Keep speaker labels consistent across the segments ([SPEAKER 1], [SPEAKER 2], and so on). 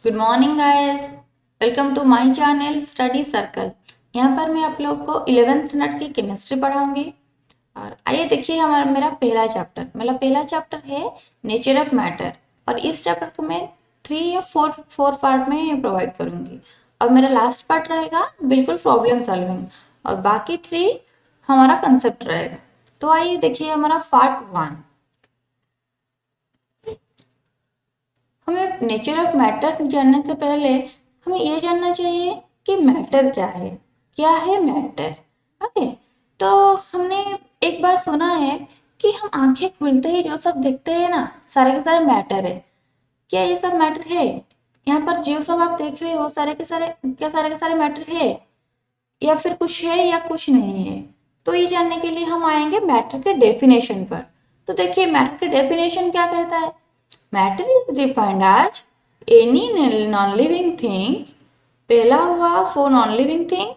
[SPEAKER 1] Good morning guys. Welcome to my channel study circle. यहाँ पर मैं आप लोग को 11th स्टैंडर्ड की केमिस्ट्री पढ़ाऊंगी। और आइए देखिए मेरा पहला चैप्टर है नेचर ऑफ मैटर। और इस चैप्टर को मैं 3 या 4 पार्ट में प्रोवाइड करूंगी। और मेरा लास्ट पार्ट रहेगा बिल्कुल प्रॉब्लम सॉल्विंग। और बाकी 3 हमारा कंसेप्ट रहेगा। तो आइए देखिए हमारा पार्ट 1। हमें नेचर ऑफ मैटर जानने से पहले हमें ये जानना चाहिए कि मैटर क्या है मैटर। ओके। तो हमने एक बात सुना है कि हम आंखें खुलते ही जो सब देखते हैं ना, सारे के सारे मैटर है। क्या ये सब मैटर है? यहाँ पर जो सब आप देख रहे हो सारे के सारे, क्या सारे के सारे मैटर है या फिर कुछ है या कुछ नहीं है? तो ये जानने के लिए हम आएंगे मैटर के डेफिनेशन पर। तो देखिए मैटर के डेफिनेशन क्या कहता है। Matter is defined as any non living thing. पहला हुआ for non living thing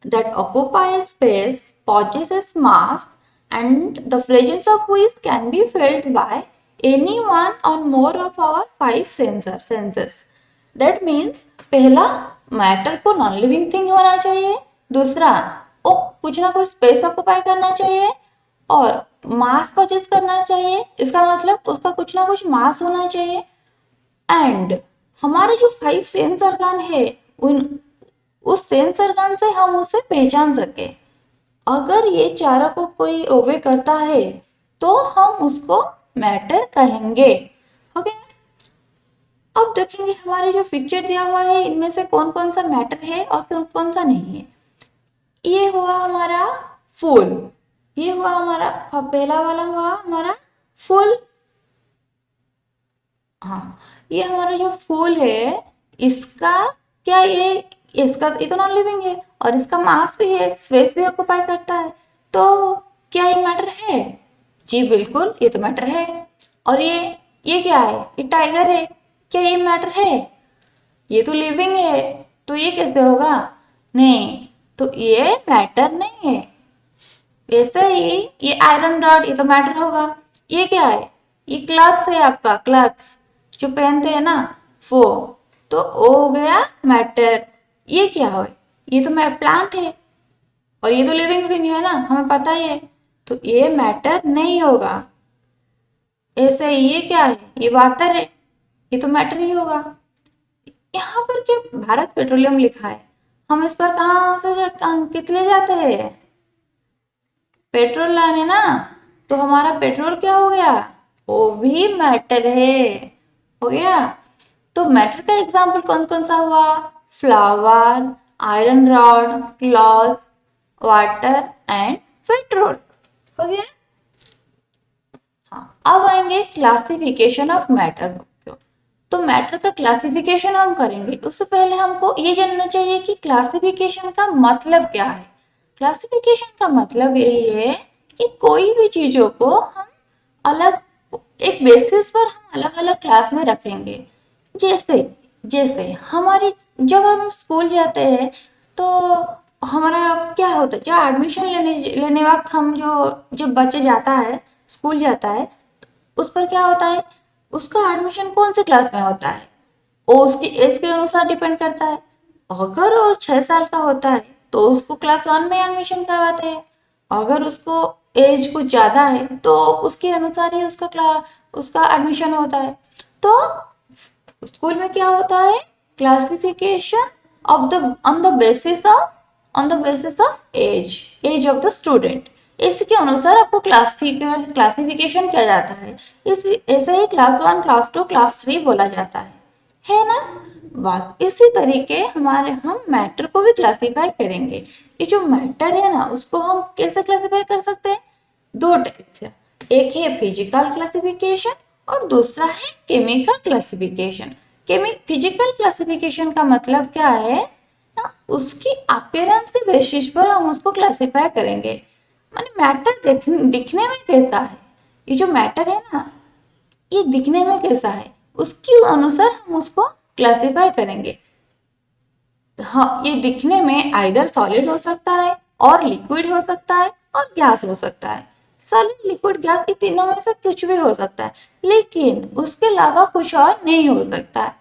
[SPEAKER 1] that occupy a space, possesses mass, and the presence of which can be felt by any one or more of our 5 senses. That means पहला matter को non living thing होना चाहिए। दूसरा वो कुछ ना कुछ space occupy करना चाहिए और मास परचेज करना चाहिए। इसका मतलब उसका कुछ ना कुछ मास होना चाहिए। एंड हमारे जो 5 सेंस ऑर्गन है उन उस सेंस ऑर्गन से हम उसे पहचान सके। अगर ये चारों को कोई ओवे करता है तो हम उसको मैटर कहेंगे। ओके। अब देखेंगे हमारे जो पिक्चर दिया हुआ है इनमें से कौन कौन सा मैटर है और कौन कौन सा नहीं है। ये हुआ हमारा फूल। ये हुआ हमारा पहला वाला हुआ हमारा फूल। हाँ, ये हमारा जो फूल है इसका क्या ये तो नॉन लिविंग है और इसका मास भी है, स्पेस भी ऑक्यूपाई करता है। तो क्या ये मैटर है? जी बिल्कुल, ये तो मैटर है। और ये क्या है? ये टाइगर है। क्या ये मैटर है? ये तो लिविंग है। तो ये कैसे होगा? नहीं, तो ये मैटर नहीं है। वैसे ही ये आयरन रॉड, ये तो मैटर होगा। ये क्या है? ये क्लथ्स है, आपका क्लथ्स जो पहनते हैं ना, वो तो वो हो गया मैटर। ये क्या है? ये तो मैं प्लांट है और ये तो लिविंग थिंग है ना, हमें पता ही है। तो ये मैटर नहीं होगा। ऐसे ही ये क्या है? ये वाटर है, ये तो मैटर ही होगा। यहाँ पर क्या भारत पेट्रोलियम लिखा है, हम इस पर किस लिए जाते हैं? पेट्रोल लाने ना। तो हमारा पेट्रोल क्या हो गया? वो भी मैटर है। हो गया। तो मैटर का एग्जाम्पल कौन कौन सा हुआ? Flower, iron rod, cloth, water and petrol. हो गया। हाँ, अब आएंगे क्लासिफिकेशन ऑफ मैटर। तो मैटर का क्लासिफिकेशन हम करेंगे उससे पहले हमको ये जानना चाहिए कि क्लासिफिकेशन का मतलब क्या है। क्लासिफिकेशन का मतलब यही है कि कोई भी चीजों को हम अलग एक बेसिस पर हम अलग अलग क्लास में रखेंगे। जैसे जैसे हमारी जब हम स्कूल जाते हैं तो हमारा क्या होता है, जब एडमिशन लेने लेने वक्त हम जब बच्चे जाता है स्कूल जाता है उस पर क्या होता है, उसका एडमिशन कौन से क्लास में होता है वो उसकी एज के अनुसार डिपेंड करता है। अगर वो 6 साल का होता है तो उसको क्लास 1 में एडमिशन करवाते हैं। अगर उसको एज कुछ ज्यादा है तो उसके अनुसार ही उसका एडमिशन होता है। तो स्कूल में क्या होता है? Classification of the on the basis of age of the student. इसके अनुसार आपको क्लासिफिकेशन किया जाता है। इस ऐसे ही क्लास 1, क्लास 2, क्लास 3 बोला जाता है ना। बस इसी तरीके हम मैटर को भी क्लासिफाई करेंगे। ये जो मैटर है ना उसको हम कैसे क्लासिफाई कर सकते हैं? 2 टाइप से। एक है फिजिकल क्लासिफिकेशन और दूसरा है केमिकल क्लासिफिकेशन। फिजिकल क्लासिफिकेशन का मतलब क्या है ना, उसकी अपीयरेंस के बेसिस पर हम उसको क्लासिफाई करेंगे। माने मैटर दिखने में कैसा है। ये जो मैटर है ना ये दिखने में कैसा है उसके अनुसार हम उसको क्लासिफाई करेंगे। हाँ, ये दिखने में आइदर सॉलिड हो सकता है और लिक्विड हो सकता है और गैस हो सकता है। सॉलिड, लिक्विड, गैस, इन तीनों में से कुछ भी हो सकता है लेकिन उसके अलावा कुछ और नहीं हो सकता है।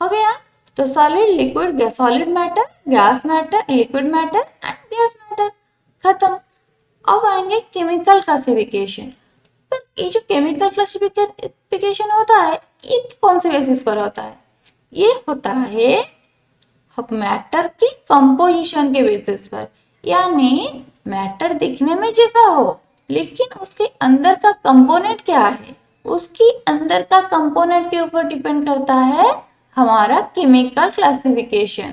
[SPEAKER 1] हो गया। तो solid, liquid, gas, solid matter, gas matter, liquid matter and gas matter, खत्म। अब आएंगे केमिकल क्लासिफिकेशन। पर ये जो केमिकल क्लासिफिकेशन होता है ये कौन से बेसिस पर होता है? ये होता है मैटर की कंपोजिशन के बेसिस पर, यानी मैटर दिखने में जैसा हो लेकिन उसके अंदर का कंपोनेंट क्या है, उसकी अंदर का कंपोनेंट के ऊपर डिपेंड करता है हमारा केमिकल क्लासिफिकेशन।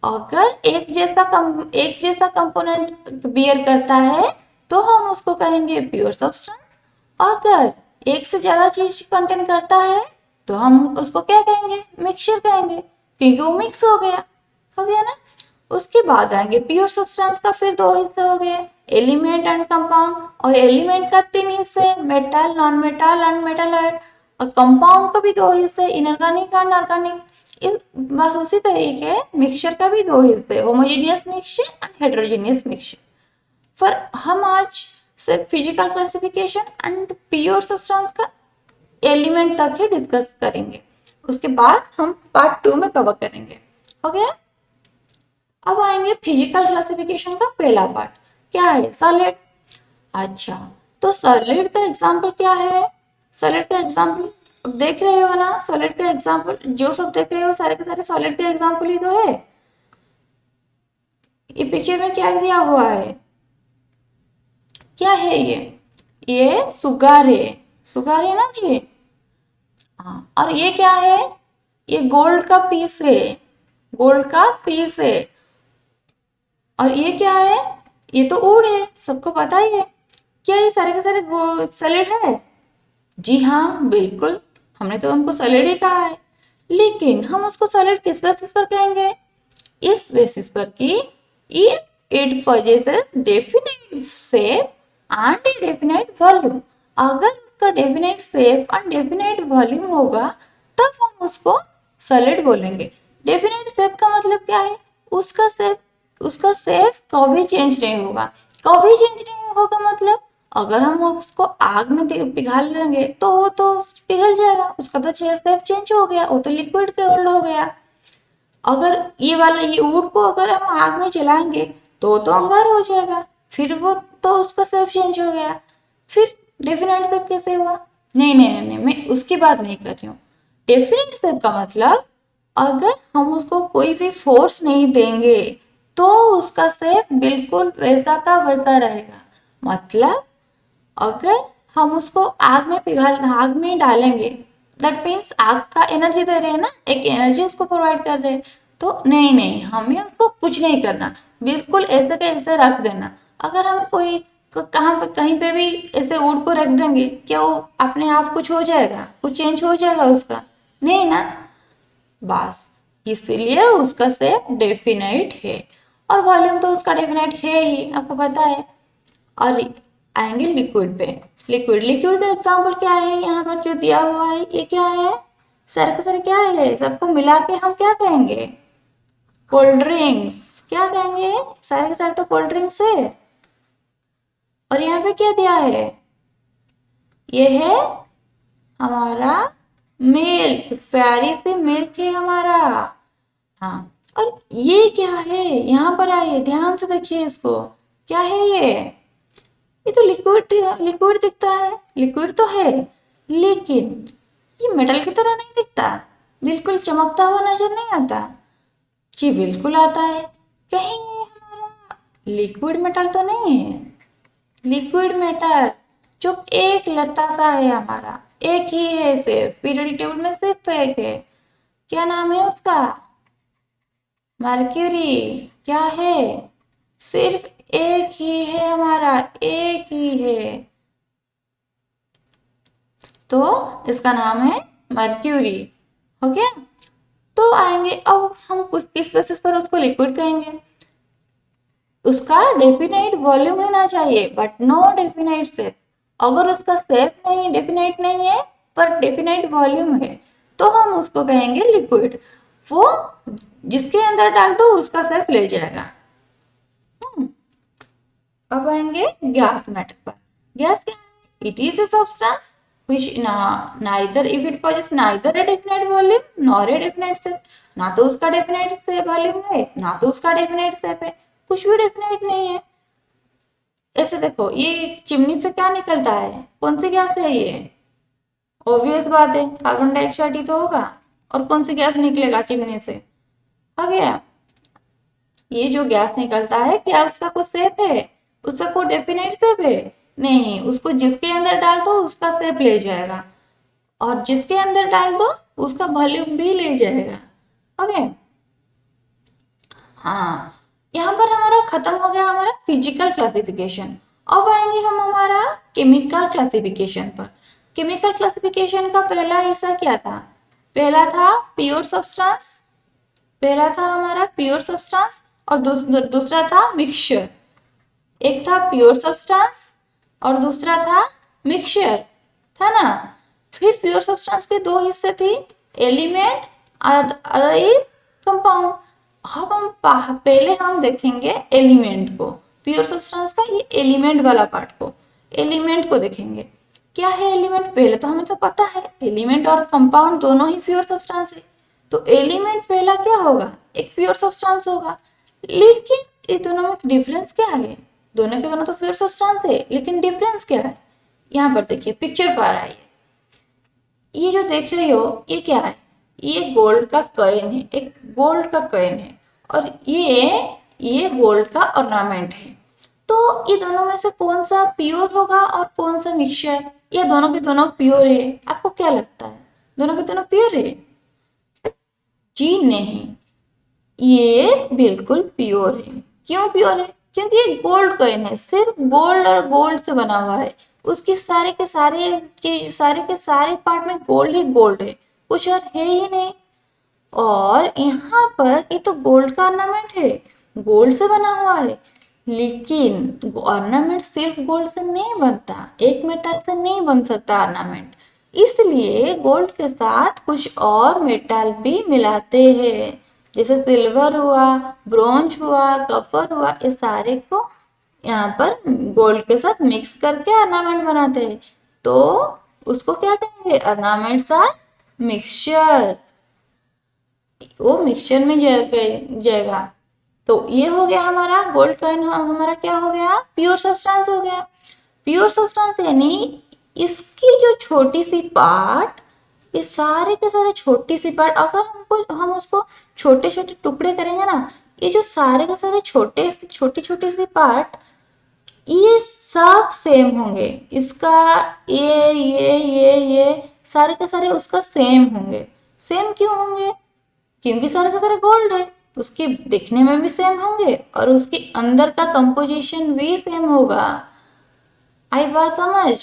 [SPEAKER 1] अगर एक जैसा कंपोनेंट बियर करता है तो हम उसको कहेंगे प्योर सब्सटेंस। अगर एक से ज्यादा चीज कंटेन करता है तो हम उसको क्या कहेंगे? मिक्सचर कहेंगे, क्योंकि वो मिक्स हो गया ना। उसके बाद आएंगे प्योर सब्सटेंस का फिर दो हिस्से हो गए, एलिमेंट एंड कंपाउंड। और एलिमेंट का तीन हिस्से, metal, non metal and metalloid. और कंपाउंड का भी दो हिस्से, इनऑर्गेनिक एंड ऑर्गेनिक। बस उसी तरीके मिक्सचर का भी दो हिस्से, homogeneous mixture and heterogeneous mixture. पर हम आज सिर्फ physical classification and pure substance का एलिमेंट तक ही डिस्कस करेंगे, उसके बाद हम पार्ट 2 में कवर करेंगे। हो गया। अब आएंगे फिजिकल क्लासिफिकेशन का पहला पार्ट, क्या है? सॉलिड। अच्छा, तो सॉलिड का एग्जांपल क्या है? सॉलिड का एग्जांपल देख रहे हो ना, सॉलिड का एग्जांपल जो सब देख रहे हो सारे के सारे सॉलिड का एग्जांपल ही तो है। ये पिक्चर में क्या दिया हुआ है? क्या है ये सुगार है, सुगार है ना जी। हाँ, और ये क्या है? ये गोल्ड का पीस है, गोल्ड का पीस है। और ये क्या है? ये तो ऊड है, सबको पता ही है। क्या ये सारे के सारे सैलेड है? जी हाँ बिल्कुल, हमने तो उनको सैलेड ही कहा है। लेकिन हम उसको सैलेड किस बेसिस पर कहेंगे? इस बेसिस पर कि if it possesses definite shape and a definite volume, अगर उसका डेफिनेट शेप और डेफिनेट वॉल्यूम होगा तब हम उसको सॉलिड बोलेंगे। डेफिनेट शेप का मतलब क्या है? उसका शेप कभी चेंज नहीं होगा। कभी चेंज नहीं होगा मतलब अगर हम उसको आग में पिघाल देंगे तो वो तो पिघल जाएगा, उसका तो शेप चेंज हो गया, वो तो लिक्विड के ओल्ड हो गया। अगर ये वाला ये ऊड को अगर हम आग में जलाएंगे तो अंगार हो जाएगा, फिर वो तो उसका शेप चेंज हो गया। फिर डेफिनेट शेप कैसे हुआ? नहीं नहीं नहीं नहीं, मैं उसकी बात नहीं कर रही हूँ। डेफिनेट शेप का मतलब अगर हम उसको कोई भी फोर्स नहीं देंगे तो उसका शेप बिल्कुल वैसा का वैसा रहेगा। मतलब अगर हम उसको आग में डालेंगे, दैट मीन्स आग का एनर्जी दे रहे हैं ना, एक एनर्जी उसको प्रोवाइड कर रहे हैं। तो नहीं नहीं, हमें उसको कुछ नहीं करना, बिल्कुल ऐसे के ऐसे रख देना। अगर हमें कोई कहाँ पे कहीं पे भी ऐसे उड़ को रख देंगे, क्या वो अपने आप कुछ हो जाएगा, कुछ चेंज हो जाएगा उसका? नहीं ना। बस इसीलिए उसका शेप डेफिनेट है और वॉल्यूम तो उसका डेफिनेट है ही, आपको पता है। और आएंगे लिक्विड पे। लिक्विड का एग्जांपल क्या है? यहाँ पर जो दिया हुआ है ये क्या है? सर के सर क्या है? सबको मिला के हम क्या कहेंगे? Cold drinks. क्या कहेंगे? सर के सर तो कोल्ड ड्रिंक्स है। और यहाँ पे क्या दिया है? ये है हमारा मिल्क, प्यारी से मिल्क है हमारा। हाँ, और ये क्या है? यहाँ पर आइए ध्यान से देखिए इसको, क्या है ये तो लिक्विड लिक्विड दिखता है, लिक्विड तो है लेकिन ये मेटल की तरह नहीं दिखता, बिल्कुल चमकता हुआ नजर नहीं आता। जी बिल्कुल आता है। कहीं ये हमारा लिक्विड मेटल तो नहीं है? लिक्विड मेटल जो एक लता सा है हमारा, एक ही है, सिर्फ पीरियोडिक टेबल में सिर्फ एक है। क्या नाम है उसका? मर्क्यूरी। क्या है? सिर्फ एक ही है हमारा, एक ही है, तो इसका नाम है मर्क्यूरी। हो गया। तो आएंगे अब हम कुछ किस बेसिस पर उसको लिक्विड कहेंगे? उसका डेफिनेट वॉल्यूम होना चाहिए बट नो डेफिनेट शेप। अगर उसका शेप नहीं, डेफिनेट नहीं है पर डेफिनेट वॉल्यूम है तो हम उसको कहेंगे लिक्विड। वो जिसके अंदर डाल दो उसका शेप ले जाएगा। अब आएंगे गैस मैटर पर। गैस क्या है? It is a substance which neither if it possesses neither a definite volume nor a definite shape, ना तो उसका डेफिनेट से वॉल्यूम है ना तो उसका डेफिनेट शेप है, कुछ भी डेफिनेट नहीं है। ऐसे देखो ये चिमनी से क्या निकलता है, कौन सी गैस है ये, ऑब्वियस बात है कार्बन डाइऑक्साइड ही तो होगा, और कौन सी गैस निकलेगा चिमनी से, आ गया। ये जो गैस निकलता है क्या उसका कोई शेप है, उसका कोई डेफिनेट शेप है नहीं, उसको जिसके अंदर डाल दो उसका शेप ले जाएगा, और जिसके अंदर डाल दो उसका वॉल्यूम भी ले जाएगा। ओके, हाँ, यहाँ पर हमारा खत्म हो गया हमारा फिजिकल क्लासिफिकेशन। अब आएंगे हम हमारा केमिकल क्लासिफिकेशन पर। केमिकल क्लासिफिकेशन का पहला हिस्सा क्या था, पहला था प्योर सब्सटेंस, पहला था हमारा प्योर सब्सटेंस, और दूसरा था मिक्सचर। एक था प्योर सब्सटेंस और दूसरा था मिक्सचर, था ना। फिर प्योर सब्सटेंस के दो हिस्से थे, एलिमेंट, अदर इज कंपाउंड। अब हम पहले हम देखेंगे एलिमेंट को, प्योर सब्सटेंस का ये एलिमेंट वाला पार्ट को, एलिमेंट को देखेंगे। क्या है एलिमेंट, पहले तो हमें तो पता है एलिमेंट और कंपाउंड दोनों ही प्योर सब्सटेंस है, तो एलिमेंट पहला क्या होगा, एक प्योर सब्सटेंस होगा। लेकिन ये दोनों में डिफरेंस क्या है, दोनों के दोनों तो प्योर सब्सटेंस है, लेकिन डिफरेंस क्या है, यहाँ पर देखिए पिक्चर पर आइए। ये जो देख रहे हो ये क्या है, ये गोल्ड का कॉइन है, एक गोल्ड का कॉइन है, और ये गोल्ड का ऑर्नामेंट है। तो ये दोनों में से कौन सा प्योर होगा और कौन सा मिक्सचर, या दोनों के दोनों प्योर है, आपको क्या लगता है, दोनों के दोनों प्योर है? जी नहीं, ये बिल्कुल प्योर है। क्यों प्योर है, क्योंकि ये गोल्ड कॉइन है, सिर्फ गोल्ड और गोल्ड से बना हुआ है, उसकी सारे के सारे चीज, सारे के सारे पार्ट में गोल्ड ही गोल्ड है, कुछ और है ही नहीं। और यहाँ पर ये तो गोल्ड का ऑर्नामेंट है, गोल्ड से बना हुआ है, लेकिन ऑर्नामेंट सिर्फ गोल्ड से नहीं बनता, एक मेटल से नहीं बन सकता ऑर्नामेंट, इसलिए गोल्ड के साथ कुछ और मेटल भी मिलाते हैं, जैसे सिल्वर हुआ, ब्रोंज हुआ, कॉपर हुआ, ये सारे को यहाँ पर गोल्ड के साथ मिक्स करके ऑर्नामेंट बनाते हैं, तो उसको क्या कहेंगे, ऑर्नामेंट्स आर मिक्सचर, वो मिक्सचर में जाएगा। तो ये हो गया हमारा गोल्ड कॉइन, हमारा क्या हो गया, प्योर सब्सटेंस हो गया। प्योर सब्सटेंस यानी इसकी जो छोटी सी पार्ट, ये सारे के सारे छोटी सी पार्ट, अगर हम उसको छोटे छोटे टुकड़े करेंगे ना, ये जो सारे के सारे छोटी छोटी सी पार्ट, ये सब सेम होंगे, इसका ये सारे के सारे उसका सेम होंगे। सेम क्यों होंगे, क्योंकि सारे के सारे गोल्ड है, उसके दिखने में भी सेम होंगे और उसके अंदर का कंपोजिशन भी सेम होगा। आई बात समझ,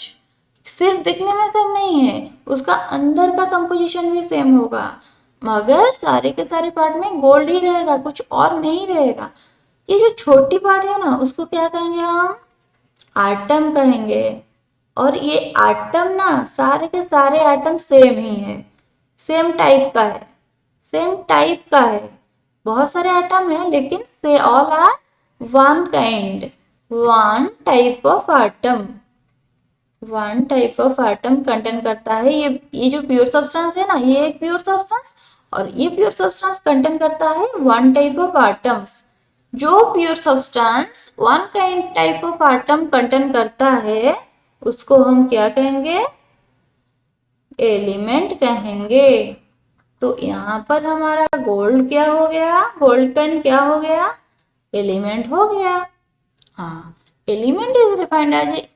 [SPEAKER 1] सिर्फ दिखने में सेम नहीं है, उसका अंदर का कंपोजिशन भी सेम होगा, मगर सारे के सारे पार्ट में गोल्ड ही रहेगा, कुछ और नहीं रहेगा। ये जो छोटी पार्ट है ना, उसको क्या कहेंगे हम, आटम कहेंगे। और ये आटम ना, सारे के सारे आटम सेम ही है, सेम टाइप का है, सेम टाइप का है, बहुत सारे आटम है लेकिन से all are one kind, one type of atom, one type of atom contain करता है। ये जो प्योर सब्सटेंस है ना, ये एक प्योर सब्सटेंस, और ये प्योर सब्सटेंस कंटेन करता है वन टाइप ऑफ आटम्स। जो pure substance one kind type of atom contain करता है उसको हम क्या कहेंगे, एलिमेंट कहेंगे। तो यहाँ पर हमारा गोल्ड क्या हो गया, गोल्ड पेन क्या हो गया, एलिमेंट हो गया। हाँ, element is defined as a,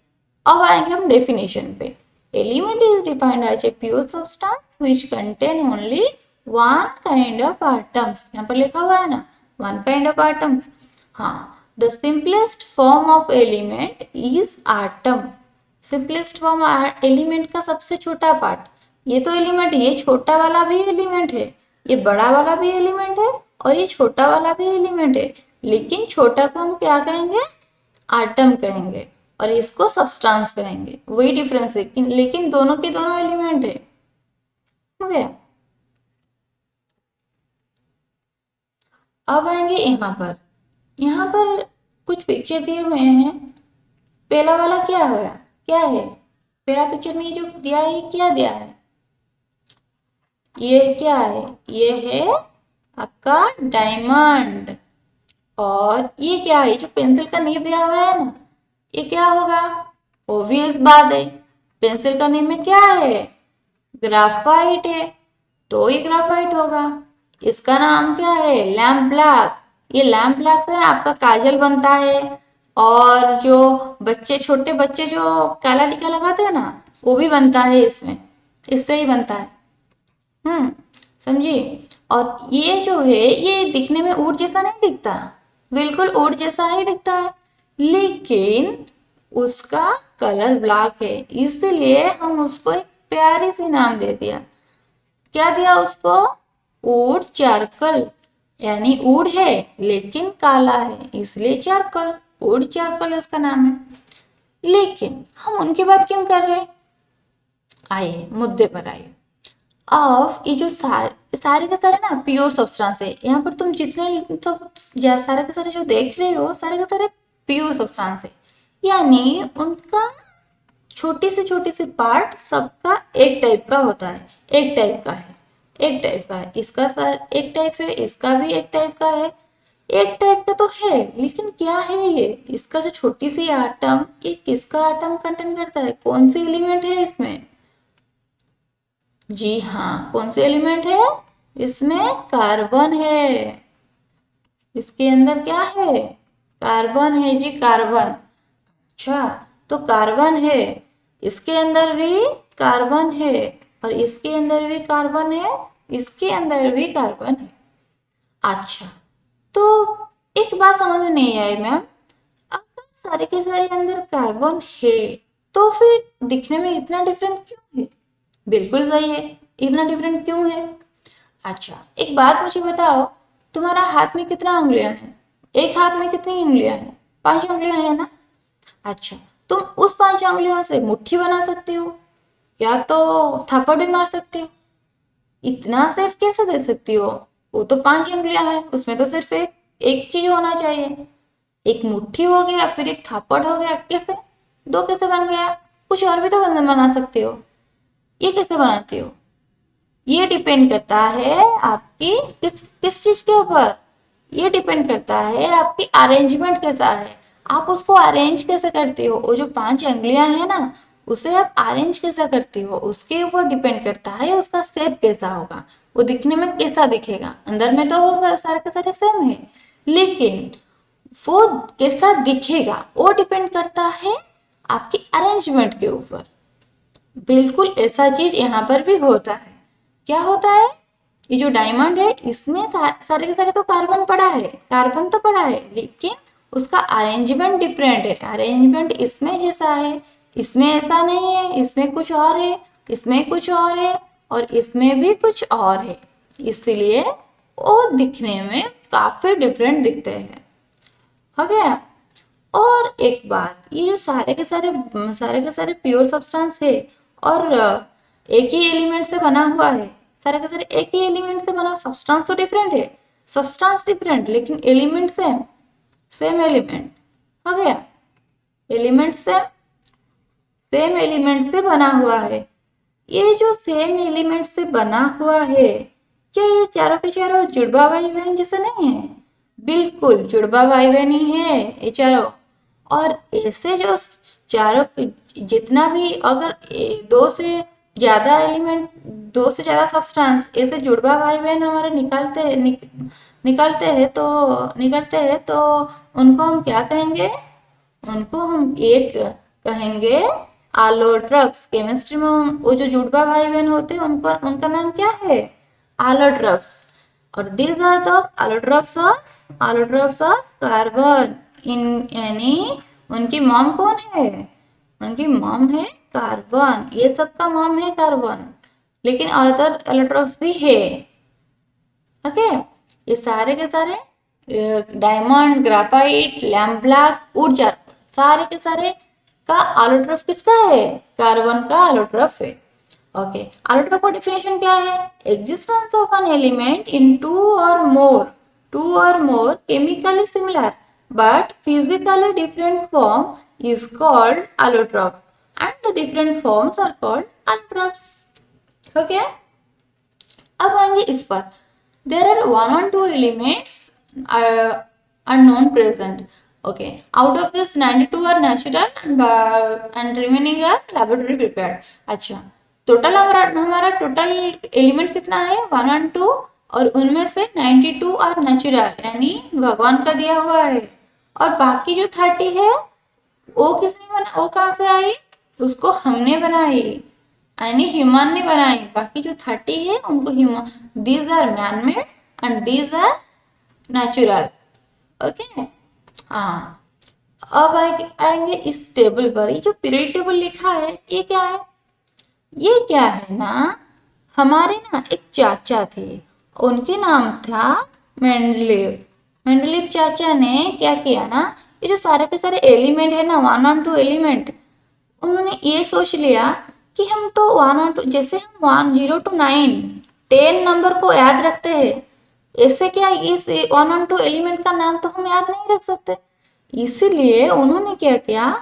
[SPEAKER 1] अब आएंगे हम डेफिनेशन पे। Element is defined as a pure substance which contain only one kind of atoms, यहाँ पर लिखा हुआ है ना वन काइंड ऑफ एटम्स। हाँ, the simplest form of element is atom, simplest form element का सबसे छोटा पार्ट, ये तो एलिमेंट, ये छोटा वाला भी एलिमेंट है, ये बड़ा वाला भी एलिमेंट है, और ये छोटा वाला भी एलिमेंट है, लेकिन छोटा को हम क्या कहेंगे, आटम कहेंगे, और इसको सब्सटेंस कहेंगे, वही डिफरेंस है, लेकिन दोनों के दोनों एलिमेंट है। हो गया। अब आएंगे यहाँ पर कुछ पिक्चर दिए हुए हैं, पहला वाला क्या है, क्या है, पहला पिक्चर में ये जो दिया है, ये क्या दिया है? ये क्या है? ये है आपका डायमंड। और ये क्या है? जो पेंसिल का नेम दिया हुआ है ना, ये क्या होगा? ऑब्वियस बात है, पेंसिल का नेम में क्या है? ग्राफाइट है, तो ये ग्राफाइट होगा। इसका नाम क्या है? Lamp black. ये लैम्प ब्लैक से आपका काजल बनता है। और जो बच्चे, छोटे बच्चे जो काला टीका लगाते हैं ना, वो भी बनता है इसमें, इससे ही बनता है। समझिए। और ये जो है, ये दिखने में ऊँट जैसा नहीं दिखता, बिल्कुल ऊँट जैसा ही दिखता है, लेकिन उसका कलर ब्लैक है, इसलिए हम उसको एक प्यारी सी नाम दे दिया। क्या दिया उसको? ऊड चारकल। यानी ऊड है लेकिन काला है, इसलिए चारकल, ऊड चारकल उसका नाम है। लेकिन हम उनकी बात क्यों कर रहे हैं? आइए मुद्दे पर आइए। अब ये जो सारे के सारे ना प्योर सब्सटेंस है, यहाँ पर तुम जितने सब सारे के सारे जो देख रहे हो, सारे के सारे प्योर सब्सटेंस है। यानी उनका छोटी सी पार्ट सबका एक टाइप का होता है, एक टाइप का है, एक टाइप का है। इसका सर एक टाइप है, इसका भी एक टाइप का है, एक टाइप का तो है, लेकिन क्या है ये? इसका जो छोटी सी आटम, ये किसका आटम कंटेन करता है? कौन सी एलिमेंट है इसमें? जी हाँ, कौन सी एलिमेंट है इसमें? कार्बन है। इसके अंदर क्या है? कार्बन है जी, कार्बन। अच्छा, तो कार्बन है, इसके अंदर भी कार्बन है, और इसके अंदर भी कार्बन है, इसके अंदर भी कार्बन है। अच्छा, तो एक बात समझ में नहीं आई मैम, अगर सारे के सारे अंदर कार्बन है, तो फिर दिखने में इतना डिफरेंट क्यों है? बिल्कुल सही है, इतना डिफरेंट क्यों है? अच्छा, एक बात मुझे बताओ, तुम्हारा हाथ में कितना उंगलियां हैं? एक हाथ में कितनी उंगलियां हैं? 5 उंगलियां हैं ना? अच्छा, तुम उस 5 उंगलियों से मुट्ठी बना सकते हो, या तो थप्पड़ भी मार सकते हो। इतना सेफ कैसे दे सकती हो? वो तो 5 उंगलियां हैं, उसमें तो सिर्फ एक चीज होना चाहिए। एक मुट्ठी हो गया, फिर एक थप्पड़ हो गया, कैसे? दो कैसे बन गया? कुछ और भी तो बना सकते हो, ये कैसे बनाते हो? ये डिपेंड करता है आपकी किस किस चीज के ऊपर? ये डिपेंड करता है आपकी अरेंजमेंट कैसा है, आप उसको अरेंज कैसे करते हो। वो जो 5 उंगलियां है ना, उसे आप अरेंज कैसा करते हो, उसके ऊपर डिपेंड करता है उसका शेप कैसा होगा, वो दिखने में कैसा दिखेगा। अंदर में तो वो सारे के सारे सेम है, लेकिन वो कैसा दिखेगा वो डिपेंड करता है आपकी अरेंजमेंट के ऊपर। बिल्कुल ऐसा चीज यहाँ पर भी होता है। क्या होता है? ये जो डायमंड है, इसमें सारे के सारे तो कार्बन पड़ा है, कार्बन तो पड़ा है, लेकिन उसका अरेंजमेंट डिफरेंट है। अरेंजमेंट इसमें जैसा है, इसमें ऐसा नहीं है, इसमें कुछ और है, इसमें कुछ और है, और इसमें भी कुछ और है, इसलिए वो दिखने में काफी डिफरेंट दिखते हैं। हो गया? और एक बात, ये जो सारे के सारे प्योर सब्सटेंस है, और एक ही एलिमेंट से बना हुआ है, सारे के सारे एक ही एलिमेंट से बना, सब्सटेंस तो डिफरेंट है, सब्सटेंस डिफरेंट, लेकिन एलिमेंट सेम, सेम एलिमेंट। हो गया? एलिमेंट सेम एलिमेंट से बना हुआ है। ये जो सेम एलिमेंट से बना हुआ है, क्या ये चारों के चारों जुड़वा भाई बहन जैसे नहीं है? बिल्कुल जुड़वा भाई बहन ही है ये चारों। और ऐसे जो चारों जितना भी, अगर दो से ज्यादा एलिमेंट, दो से ज्यादा सब्सटेंस ऐसे जुड़वा भाई बहन हमारे निकलते हैं तो उनको हम क्या कहेंगे? उनको हम एक कहेंगे आलोट्रप्स। केमिस्ट्री में वो जो जुड़वा भाई बहन होते हैं, उनका उनका नाम क्या है? आलोट्रप्स। और these are the allotropes of carbon. इन यानी उनकी मॉम कौन है? उनकी मॉम है कार्बन, ये सबका मॉम है कार्बन, लेकिन अदर एलोट्रप्स भी है। ओके, ये सारे के सारे डायमंड, ग्राफाइट, लैम्प ब्लैक, ऊर्जा, सारे के सारे का आलोट्रफ किसका है? कार्बन का आलोट्रफ है। ओके, आलोट्रफ का डेफिनेशन क्या है? Existence of an element in two or more chemically similar but physically different form is called allotrope. and the different forms are called allotrops. Okay, अब आएंगे इस पर. There are one or two elements are known present. Okay, out of this 92 are natural and remaining are laboratory prepared. अच्छा, total हमारा total element कितना है 1 और 2, और उनमें से 92 और नेचुरल यानी भगवान का दिया हुआ है, और बाकी जो 30 है वो किसने बना, वो कहाँ से आई, उसको हमने बनाई यानी ह्यूमन ने बनाई. बाकी जो 30 है उनको human, these are man made and these are natural. Okay, हाँ. अब आएंगे इस टेबल पर. ये जो पीरियड टेबल लिखा है ये क्या है, ये क्या है ना, हमारे ना एक चाचा थे, उनके नाम था मेंडलीव. मेंडलीव चाचा ने क्या किया ना, ये जो सारे के सारे एलिमेंट है ना 1 और 2 एलिमेंट, उन्होंने ये सोच लिया कि हम तो 1 और 2 जैसे हम 1 0 to 9 10 नंबर को याद रखते हैं, ऐसे क्या इस 1 और 2 एलिमेंट का नाम तो हम याद नहीं रख सकते. इसीलिए उन्होंने क्या किया,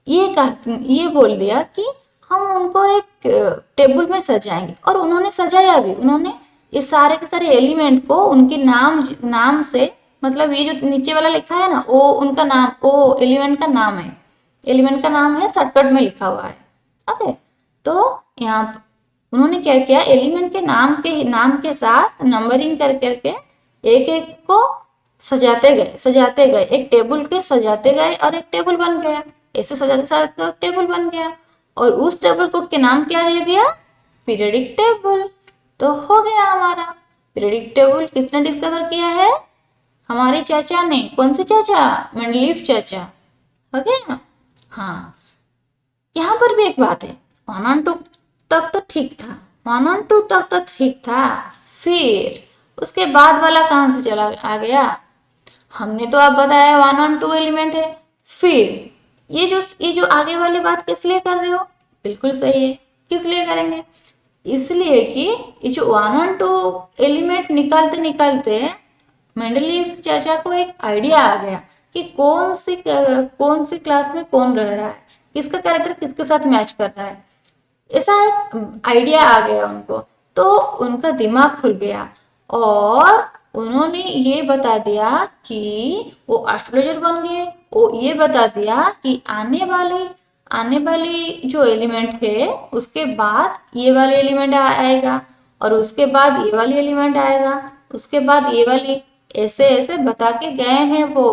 [SPEAKER 1] ये बोल दिया कि हम उनको एक टेबल में सजाएंगे, और उन्होंने सजाया भी. उन्होंने ये सारे के सारे एलिमेंट को उनके नाम से, मतलब ये जो नीचे वाला लिखा है ना वो उनका नाम, वो एलिमेंट का नाम है, एलिमेंट का नाम है, शॉर्टकट में लिखा हुआ है. ओके, तो यहाँ उन्होंने क्या किया, एलिमेंट के नाम के साथ नंबरिंग कर करके एक एक को सजाते गए, एक टेबल के सजाते गए और एक टेबल बन गया. ऐसे सजाते सजाते एक टेबल बन गया, और उस टेबल को के नाम क्या दे दिया, पीरियडिक टेबल. तो हो गया हमारा पीरियडिक टेबल. किसने डिस्कवर किया है, हमारे चाचा ने. कौन से चाचा, मेंडलीव चाचा. हो गया. हाँ, यहाँ पर भी एक बात है, 1 और 2 तक तो ठीक था, 1 और 2 तक तो ठीक था, फिर उसके बाद वाला कहाँ से चला आ गया. हमने तो अब बताया 1 और 2 एलिमेंट है, फिर ये जो आगे वाली बात किस लिए कर रहे हो, बिल्कुल सही है. किस लिए करेंगे, इसलिए कि ये जो 1 और 2 एलिमेंट निकालते निकालते मेंडलीव चाचा को एक आइडिया आ गया कि कौन सी क्लास में कौन रह रहा है, किसका कैरेक्टर किसके साथ मैच कर रहा है. ऐसा एक आइडिया आ गया उनको, तो उनका दिमाग खुल गया, और उन्होंने ये बता दिया कि वो एस्ट्रोलॉजर बन गए. वो ये बता दिया कि आने वाली जो एलिमेंट है उसके बाद ये वाले एलिमेंट आएगा, और उसके बाद ये वाली एलिमेंट आएगा, उसके बाद ये वाली, ऐसे ऐसे बता के गए हैं वो,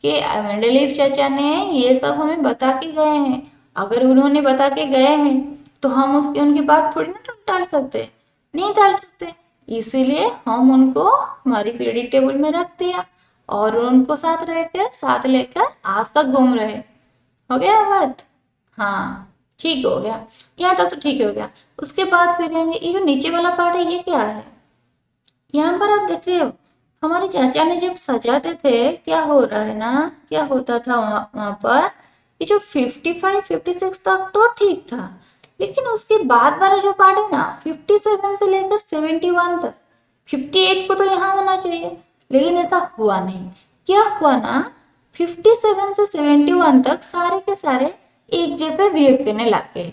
[SPEAKER 1] कि मेंडलीव चाचा ने ये सब हमें बता के गए हैं. अगर उन्होंने बता के गए हैं तो हम उनकी बात थोड़ी ना टाल सकते, नहीं टाल सकते. इसीलिए हम उनको हमारी पीरियडिक टेबल में रख दिया, और उनको साथ लेकर आज तक घूम रहे. हो गया बात, हाँ ठीक हो गया, यहाँ तक तो ठीक हो गया. उसके बाद फिर आएंगे ये जो नीचे वाला पार्ट है, ये क्या है. यहाँ पर आप देख रहे हो, हमारे चाचा ने जब सजाते थे क्या हो रहा है ना, क्या होता था वहां पर, ये जो 55 56 तक तो ठीक था, लेकिन उसके बाद वाला जो पार्ट है ना 57 से लेकर 71 तक, 58 को तो यहाँ होना चाहिए, लेकिन ऐसा हुआ नहीं. क्या हुआ ना, 57 से 71 तक सारे के सारे एक जैसे बिहेव करने लग गए.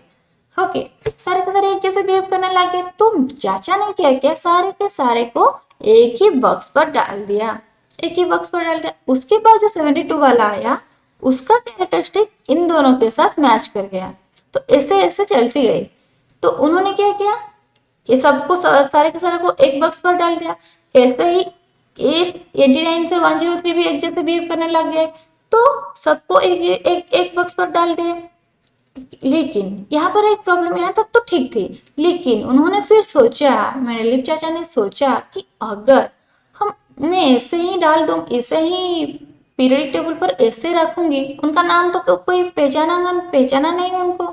[SPEAKER 1] ओके, सारे के सारे एक जैसे बिहेव करने लगे, तो चाचा ने क्या किया, सारे के सारे को एक ही बॉक्स पर डाल दिया, उसके बाद जो 72 वाला आया उसका कैरेक्टरिस्टिक इन दोनों के साथ मैच कर गया. तो ऐसे ऐसे चलती गई. तो उन्होंने क्या किया, ये सबको सारे के सारे को एक बॉक्स पर डाल दिया. ऐसे ही 89 से 103 भी एक जैसे बिहेव करने लग गए, तो सबको एक बॉक्स पर डाल दिए. लेकिन यहाँ पर एक प्रॉब्लम, यहाँ तक तो ठीक थी, लेकिन उन्होंने फिर सोचा, मेंडलीव चाचा ने सोचा कि अगर मैं ऐसे ही डाल दूं, ऐसे ही पीरियडिक टेबल पर ऐसे रखूंगी, उनका नाम तो कोई पहचाना नहीं, उनको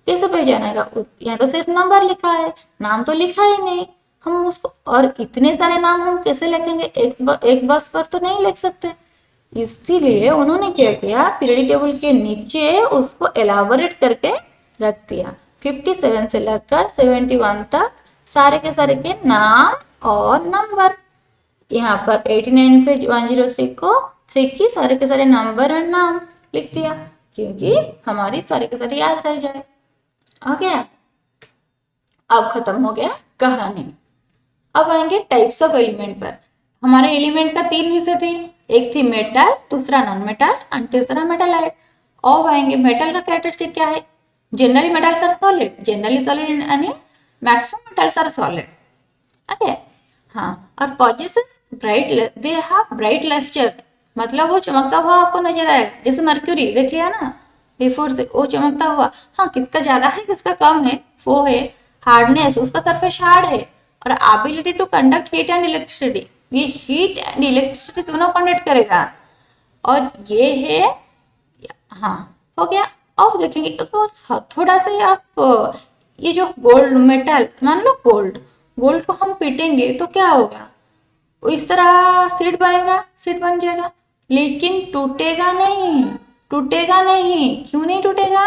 [SPEAKER 1] कैसे पहचानेगा. यहाँ तो सिर्फ नंबर लिखा है, नाम तो लिखा ही नहीं. हम उसको, और इतने सारे नाम हम कैसे लिखेंगे, एक बस पर तो नहीं लिख सकते. इसीलिए उन्होंने क्या किया, पीरियडिक टेबल के नीचे उसको एलाबोरेट करके रख दिया. 57 से लेकर 71 तक सारे के सारे के नाम और नंबर. यहाँ पर 89 से 103 को 3 की सारे के सारे नंबर और नाम लिख दिया क्योंकि हमारी सारी की सारी याद रह जाए। ओके, अब खत्म हो गया कहानी। अब आएंगे टाइप्स ऑफ एलिमेंट पर। हमारे एलिमेंट का 3 हिस्से थे, एक थी मेटल, दूसरा नॉन मेटल और तीसरा मेटालाइट। अब आएंगे मेटल का कैरेक्टरिस्टिक क्या है। Generally metals are solid, generally solid यानी maximum metals are solid. Okay, हाँ, और possesses bright, they have bright lustre, मतलब वो चमकता हुआ आपको नजर आएगा। जैसे मर्क्यूरी देख लिया ना बिफोर से, वो चमकता हुआ। हाँ, किसका ज्यादा है किसका कम है वो है हार्डनेस, उसका सरफेस हार्ड है। और ability to conduct heat and electricity, ये हीट एंड इलेक्ट्रिसिटी दोनों कंडक्ट करेगा। और ये है, हाँ हो गया। अब देखेंगे तो थोड़ा सा आप ये जो गोल्ड मेटल, मान लो गोल्ड, गोल्ड को हम पीटेंगे तो क्या होगा, इस तरह सीड बनेगा, सीड बन जाएगा, लेकिन टूटेगा नहीं, टूटेगा नहीं। क्यों नहीं टूटेगा?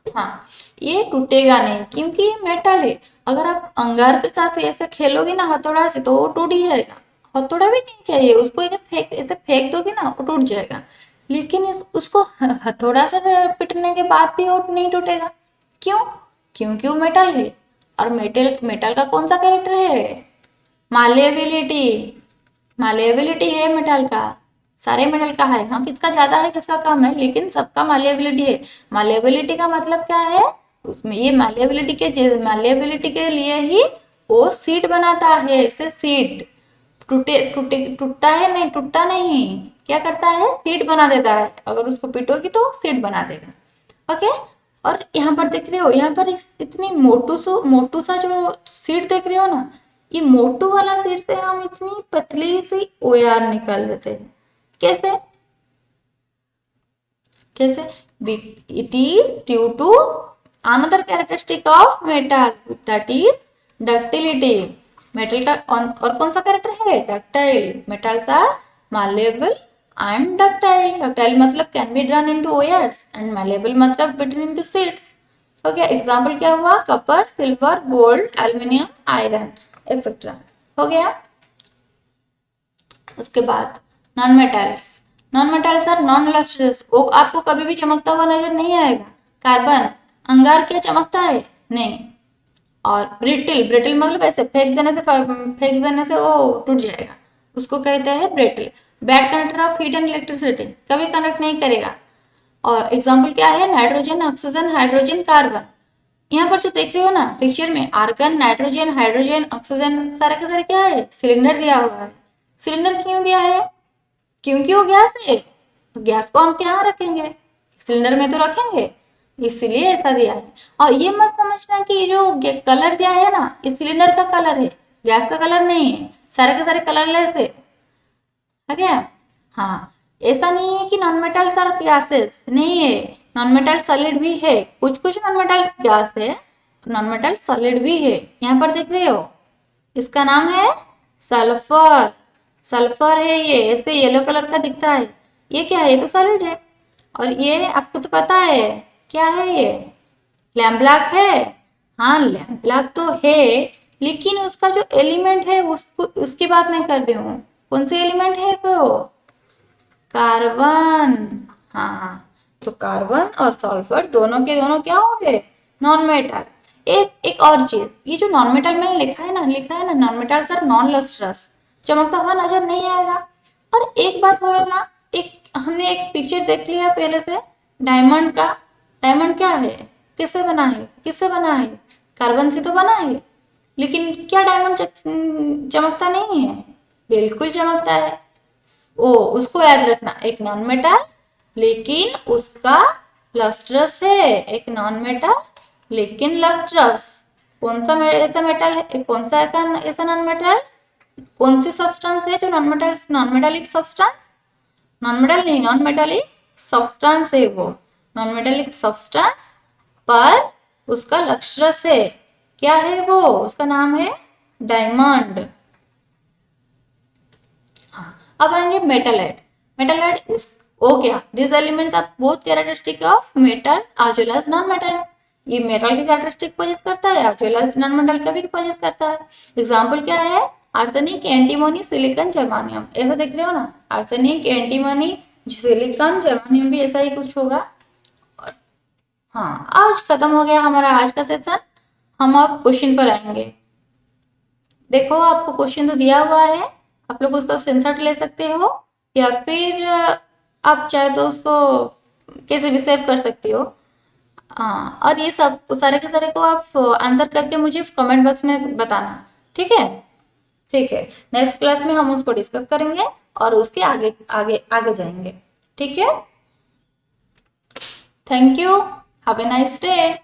[SPEAKER 1] हाँ, ये टूटेगा नहीं क्योंकि ये मेटल है। अगर आप अंगार के साथ ऐसे खेलोगे ना हथौड़ा से तो वो टूट ही जाएगा। हथौड़ा भी नहीं चाहिए उसको, एक फेंक ऐसे फेंक दोगे ना वो टूट जाएगा। लेकिन उसको हथौड़ा से पिटने के बाद भी वो नहीं टूटेगा। क्यों? क्योंकि वो मेटल है। और मेटल, मेटल का कौन सा कैरेक्टर है? मालेबिलिटी, मालेबिलिटी है मेटल का, सारे मेटल का है। हाँ, किसका ज्यादा है किसका कम है, लेकिन सबका मालेबिलिटी है। मालेबिलिटी का मतलब क्या है, उसमें ये मालेबिलिटी के लिए ही वो सीट बनाता है, इसे सीट। टूटे टूटे टूटता है नहीं, टूटता नहीं, क्या करता है सीट बना देता है। अगर उसको पीटोगी तो सीट बना देगा। ओके, और यहाँ पर देख रहे हो, यहाँ पर इतनी मोटू सा जो सीट देख रहे हो ना, ये मोटू वाला सीट से हम इतनी पतली सी ओआर निकाल देते हैं। कैसे? कैसे? It is due to another characteristic of metal, that is ductility. Metal का और कौन सा कैरेक्टर है? Ductile. Metals are malleable and ductile. Ductile मतलब can be drawn into wires and malleable मतलब beaten into sheets. हो गया। एग्जाम्पल क्या हुआ? Copper, silver, gold, aluminium, iron etcetera. हो गया। उसके बाद non metals. Non metals are non lustrous, वो आपको कभी भी चमकता हुआ नजर नहीं आएगा। कार्बन, अंगार क्या चमकता है? नहीं। और ब्रिटिल, ब्रिटिल मतलब ऐसे फेंक देने से वो टूट जाएगा, उसको कहते हैं brittle. Bad conductor of heat and electricity, कभी कनेक्ट नहीं करेगा। और एग्जाम्पल क्या है? Nitrogen, oxygen, hydrogen, carbon. यहाँ पर जो देख रहे हो ना पिक्चर में, आर्गन, नाइट्रोजन, हाइड्रोजन, ऑक्सीजन, सारे के सारे क्या है? सिलेंडर दिया हुआ है। सिलेंडर क्यों दिया है? क्योंकि वो गैस है, तो गैस को हम क्या रखेंगे? सिलेंडर में तो रखेंगे, इसलिए ऐसा दिया है। और ये मत समझना कि ये जो कलर दिया है ना, इस सिलेंडर का कलर है, गैस का कलर नहीं है। सारे के सारे कलरलेस है। ठीक है? हाँ, ऐसा नहीं है कि नॉन मेटल्स आर गैसेस, नहीं है। नॉन मेटल सॉलिड भी है, कुछ कुछ नॉन मेटल गैस है, नॉन मेटल सॉलिड भी है। यहाँ पर देख रहे हो, इसका नाम है सल्फर। सल्फर है ये, ऐसे येलो कलर का दिखता है। ये क्या है? ये तो सॉलिड है। और ये आपको तो पता है क्या है ये? लैम्प ब्लैक है। हाँ, लैम्प ब्लैक तो है, लेकिन उसका जो एलिमेंट है उसको, उसकी बात मैं कर रही हूँ। कौन सी एलिमेंट है वो? कार्बन। हाँ, तो कार्बन और सल्फर दोनों के दोनों क्या हो गए? Non metal. एक एक और चीज, ये जो नॉन मेटल मैंने लिखा है ना non metals are non lustrous, चमकता हुआ नजर नहीं आएगा। और एक बात बोलो ना, एक हमने एक पिक्चर देख लिया पहले से डायमंड का। डायमंड क्या है? किससे बना है? किससे बना है? कार्बन से तो बना है। लेकिन क्या डायमंड चमकता नहीं है? बिल्कुल चमकता है। ओ, उसको याद रखना, एक नॉन मेटल लेकिन उसका लस्ट्रस है, एक नॉन मेटल लेकिन लस्ट्रस। कौन सा ऐसा मेटल है, कौन सा ऐसा नॉन मेटल, कौन सी सब्सटेंस है जो non metallic substance, non metal नहीं, नॉन मेटालिक सब्सटेंस है वो। नॉन मेटालिक सब्सटेंस पर उसका लस्ट्रस है। क्या है वो? उसका नाम है डायमंड। हाँ, अब आएंगे मेटलाइट। मेटलाइट हो गया। This elements are both characteristic of metal as well as non metal. ये मेटल की कैरेक्टरिस्टिक पोजेस करता है as well as non metal का भी पोजेस करता है। एग्जांपल क्या है? आर्सेनिक, एंटीमोनी, सिलिकॉन, जर्मानियम, ऐसा देख रहे हो ना, आर्सेनिक, एंटीमोनी, सिलिकॉन, जर्मानियम भी ऐसा ही कुछ होगा। हाँ, आज खत्म हो गया हमारा आज का सेशन। हम अब क्वेश्चन पर आएंगे। देखो आपको क्वेश्चन तो दिया हुआ है, आप लोग उसका स्क्रीनशॉट ले सकते हो या फिर आप चाहे तो उसको कैसे भी सेव कर सकते हो। हाँ, और ये सब सारे के सारे को आप आंसर करके मुझे कमेंट बॉक्स में बताना, ठीक है। ठीक है, नेक्स्ट क्लास में हम उसको डिस्कस करेंगे और उसके आगे आगे आगे जाएंगे, ठीक है। Thank you, have a nice day.